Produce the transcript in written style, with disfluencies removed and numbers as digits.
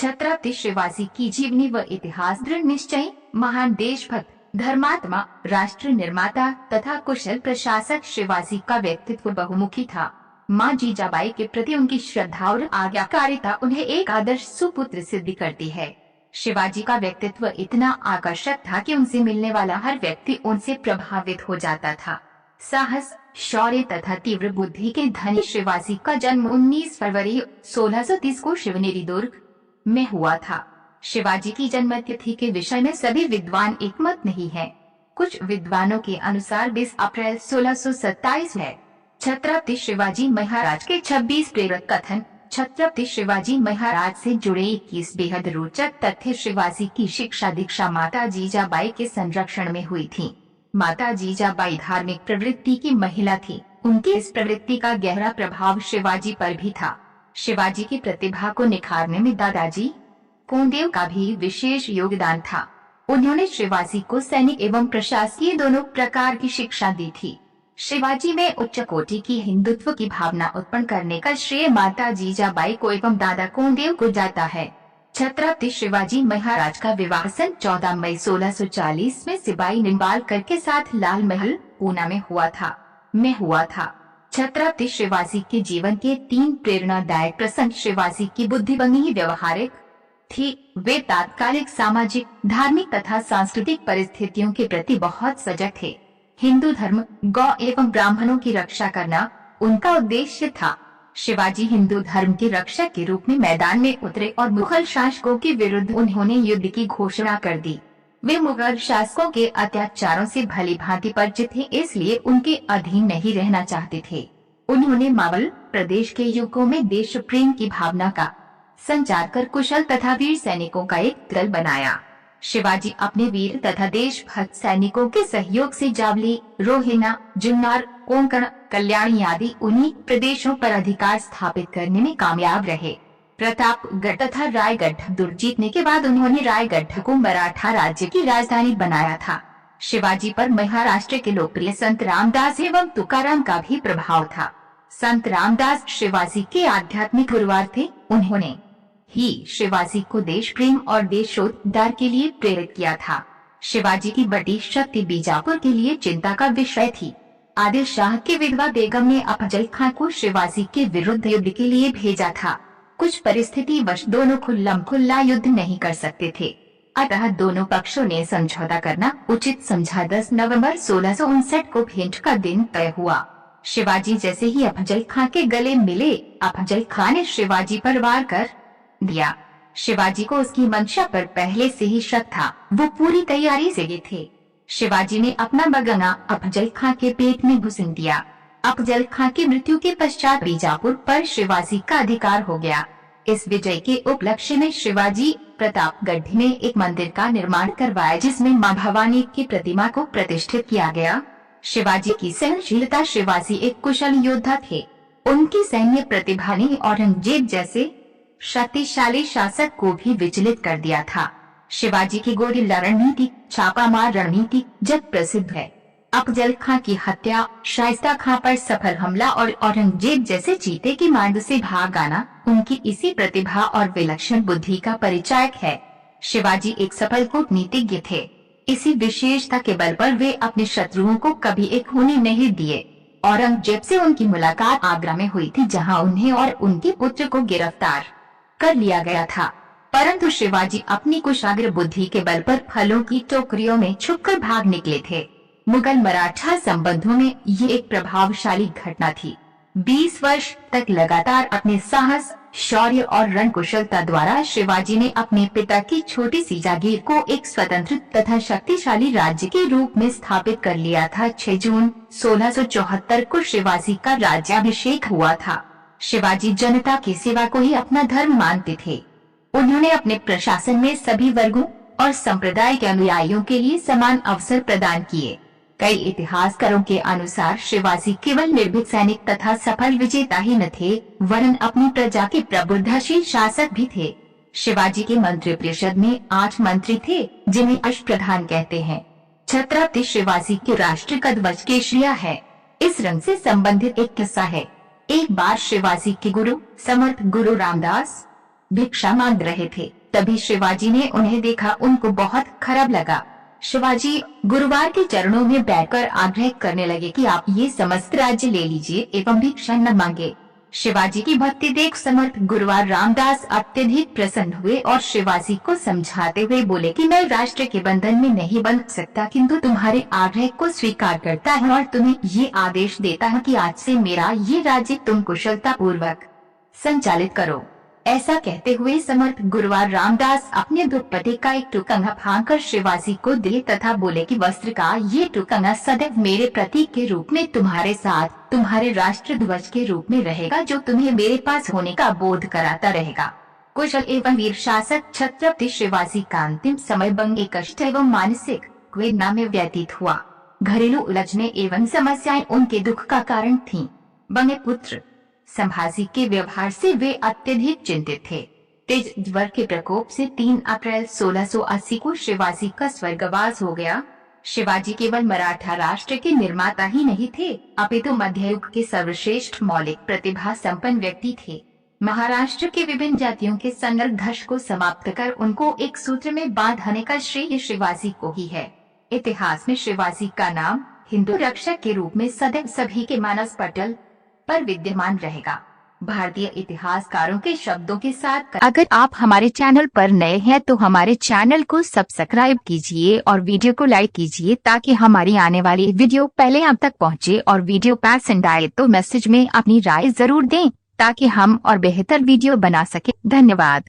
छत्रपति शिवाजी की जीवनी व इतिहास। दृढ़ निश्चयी, महान देशभक्त, धर्मात्मा, राष्ट्र निर्माता तथा कुशल प्रशासक शिवाजी का व्यक्तित्व बहुमुखी था। मां जीजाबाई के प्रति उनकी श्रद्धा और आज्ञाकारिता उन्हें एक आदर्श सुपुत्र सिद्ध करती है। शिवाजी का व्यक्तित्व इतना आकर्षक था कि उनसे मिलने वाला हर व्यक्ति उनसे प्रभावित हो जाता था। साहस, शौर्य तथा तीव्र बुद्धि के धनी शिवाजी का जन्म 19 फरवरी 1630 को शिवनेरी दुर्ग में हुआ था। शिवाजी की जन्म तिथि के विषय में सभी विद्वान एकमत नहीं हैं। कुछ विद्वानों के अनुसार 20 अप्रैल 1627 है। छत्रपति शिवाजी महाराज के 26 प्रेरक कथन। छत्रपति शिवाजी महाराज से जुड़े 21 बेहद रोचक तथ्य। शिवाजी की शिक्षा दीक्षा माता जीजाबाई के संरक्षण में हुई थी। माता जीजाबाई धार्मिक प्रवृत्ति की महिला थी। उनकी इस प्रवृत्ति का गहरा प्रभाव शिवाजी पर भी था। शिवाजी की प्रतिभा को निखारने में दादाजी कोंडेव का भी विशेष योगदान था। उन्होंने शिवाजी को सैनिक एवं प्रशासकीय दोनों प्रकार की शिक्षा दी थी। शिवाजी में उच्च कोटि की हिंदुत्व की भावना उत्पन्न करने का श्रेय माता जीजाबाई को एवं दादा कोंडेव को जाता है। छत्रपति शिवाजी महाराज का विवाह सन 14 मई 1640 में सिपाही निम्बालकर के साथ लाल महल पूना में हुआ था। छत्रपति शिवाजी के जीवन के 3 प्रेरणादायक प्रसंग। शिवाजी की बुद्धि बंगी व्यवहारिक थी। वे तात्कालिक सामाजिक, धार्मिक तथा सांस्कृतिक परिस्थितियों के प्रति बहुत सजग थे। हिंदू धर्म, गौ एवं ब्राह्मणों की रक्षा करना उनका उद्देश्य था। शिवाजी हिंदू धर्म के रक्षक के रूप में मैदान में उतरे और मुगल शासकों के विरुद्ध उन्होंने युद्ध की घोषणा कर दी। वे मुगल शासकों के अत्याचारों से भली भांति परिचित थे, इसलिए उनके अधीन नहीं रहना चाहते थे। उन्होंने मावल प्रदेश के युवकों में देश प्रेम की भावना का संचार कर कुशल तथा वीर सैनिकों का एक दल बनाया। शिवाजी अपने वीर तथा देशभक्त सैनिकों के सहयोग से जावली, रोहिना, जुन्नर, कोंकण, कल्याणी आदि उन्हीं प्रदेशों पर अधिकार स्थापित करने में कामयाब रहे। प्रतापगढ़ तथा रायगढ़ दुर्ग जीतने के बाद उन्होंने रायगढ़ को मराठा राज्य की राजधानी बनाया था। शिवाजी पर महाराष्ट्र के लोकप्रिय संत रामदास एवं तुकाराम का भी प्रभाव था। संत रामदास शिवाजी के आध्यात्मिक गुरुवार थे। उन्होंने ही शिवाजी को देश प्रेम और देशोद्धार के लिए प्रेरित किया था। शिवाजी की बड़ी शक्ति बीजापुर के लिए चिंता का विषय थी। आदिल शाह की विधवा बेगम ने अफजल खां को शिवाजी के विरुद्ध युद्ध के लिए भेजा था। कुछ परिस्थिति वश दोनों खुल्ला युद्ध नहीं कर सकते थे, अतः दोनों पक्षों ने समझौता करना उचित समझा। 10 नवंबर 1659 को भेंट का दिन तय हुआ। शिवाजी जैसे ही अफजल खां के गले मिले, अफजल खां ने शिवाजी पर वार कर दिया। शिवाजी को उसकी मंशा पर पहले से ही शक था। वो पूरी तैयारी से गए थे। शिवाजी ने अपना बगना अफजल खां के पेट में घुस दिया। अफजल खां की मृत्यु के पश्चात बीजापुर पर शिवाजी का अधिकार हो गया। इस विजय के उपलक्ष्य में शिवाजी प्रतापगढ़ में एक मंदिर का निर्माण करवाया, जिसमें मां भवानी की प्रतिमा को प्रतिष्ठित किया गया। शिवाजी की सहनशीलता। शिवाजी एक कुशल योद्धा थे। उनकी सैन्य प्रतिभा ने औरंगजेब जैसे शक्तिशाली शासक को भी विचलित कर दिया था। शिवाजी की गोरिल्ला रणनीति, छापामार रणनीति जग प्रसिद्ध है। अफजल खां की हत्या, शाइस्ता खां पर सफल हमला और औरंगजेब जैसे चीते की मांड से भाग आना उनकी इसी प्रतिभा और विलक्षण बुद्धि का परिचायक है। शिवाजी एक सफल कूटनीतिज्ञ थे। इसी विशेषता के बल पर वे अपने शत्रुओं को कभी एक होने नहीं दिए। औरंगजेब से उनकी मुलाकात आगरा में हुई थी, जहां उन्हें और उनके पुत्र को गिरफ्तार कर लिया गया था, परंतु शिवाजी अपनी कुशाग्र बुद्धि के बल पर फलों की टोकरियों में छुपकर भाग निकले थे। मुगल मराठा संबंधों में ये एक प्रभावशाली घटना थी। 20 वर्ष तक लगातार अपने साहस, शौर्य और रणकुशलता द्वारा शिवाजी ने अपने पिता की छोटी सी जागीर को एक स्वतंत्र तथा शक्तिशाली राज्य के रूप में स्थापित कर लिया था। 6 जून 1674 को शिवाजी का राज्याभिषेक हुआ था। शिवाजी जनता की सेवा को ही अपना धर्म मानते थे। उन्होंने अपने प्रशासन में सभी वर्गों और संप्रदाय के अनुयायियों के लिए समान अवसर प्रदान किए। कई इतिहासकारों के अनुसार शिवाजी केवल निर्भीक सैनिक तथा सफल विजेता ही न थे, वरन अपनी प्रजा के प्रबुद्धशील शासक भी थे। शिवाजी के मंत्रिपरिषद में 8 मंत्री थे, जिन्हें अष्टप्रधान कहते हैं। छत्रपति शिवाजी के राष्ट्र का ध्वज केसरिया है। इस रंग से संबंधित एक किस्सा है। एक बार शिवाजी के गुरु समर्थ गुरु रामदास भिक्षा मांग रहे थे। तभी शिवाजी ने उन्हें देखा, उनको बहुत खराब लगा। शिवाजी गुरुवार के चरणों में बैठकर आग्रह करने लगे कि आप ये समस्त राज्य ले लीजिए एवं भिक्षा न मांगे। शिवाजी की भक्ति देख समर्थ गुरुवार रामदास अत्यधिक प्रसन्न हुए और शिवाजी को समझाते हुए बोले कि मैं राष्ट्र के बंधन में नहीं बंध सकता, किंतु तुम्हारे आग्रह को स्वीकार करता हूँ और तुम्हें ये आदेश देता हूँ कि आज से मेरा ये राज्य तुम कुशलता पूर्वक संचालित करो। ऐसा कहते हुए समर्थ गुरुवार रामदास अपने दुपट्टे का एक टुकड़ा फाड़कर शिवाजी को दिए तथा बोले कि वस्त्र का ये टुकड़ा सदैव मेरे प्रतीक के रूप में तुम्हारे साथ तुम्हारे राष्ट्र ध्वज के रूप में रहेगा, जो तुम्हें मेरे पास होने का बोध कराता रहेगा। कुशल एवं वीर शासक छत्रपति शिवाजी का अंतिम समय बंगे कष्ट एवं मानसिक वेदना में व्यतीत हुआ। घरेलू उलझने एवं समस्याएं उनके दुख का कारण थीं। बंगे पुत्र संभाजी के व्यवहार से वे अत्यधिक चिंतित थे। तेज ज्वर के प्रकोप से 3 अप्रैल 1680 को शिवाजी का स्वर्गवास हो गया। शिवाजी केवल मराठा राष्ट्र के निर्माता ही नहीं थे, अपितु मध्ययुग के सर्वश्रेष्ठ मौलिक प्रतिभा संपन्न व्यक्ति थे। महाराष्ट्र के विभिन्न जातियों के संघर्ष को समाप्त कर उनको एक सूत्र में बांधने का श्रेय शिवाजी को ही है। इतिहास में शिवाजी का नाम हिंदू रक्षक के रूप में सदैव सभी के मानस पटल पर विद्यमान रहेगा। भारतीय इतिहासकारों के शब्दों के साथ अगर आप हमारे चैनल पर नए हैं तो हमारे चैनल को सब्सक्राइब कीजिए और वीडियो को लाइक कीजिए ताकि हमारी आने वाली वीडियो पहले आप तक पहुंचे। और वीडियो पसंद आए तो मैसेज में अपनी राय जरूर दें ताकि हम और बेहतर वीडियो बना सके। धन्यवाद।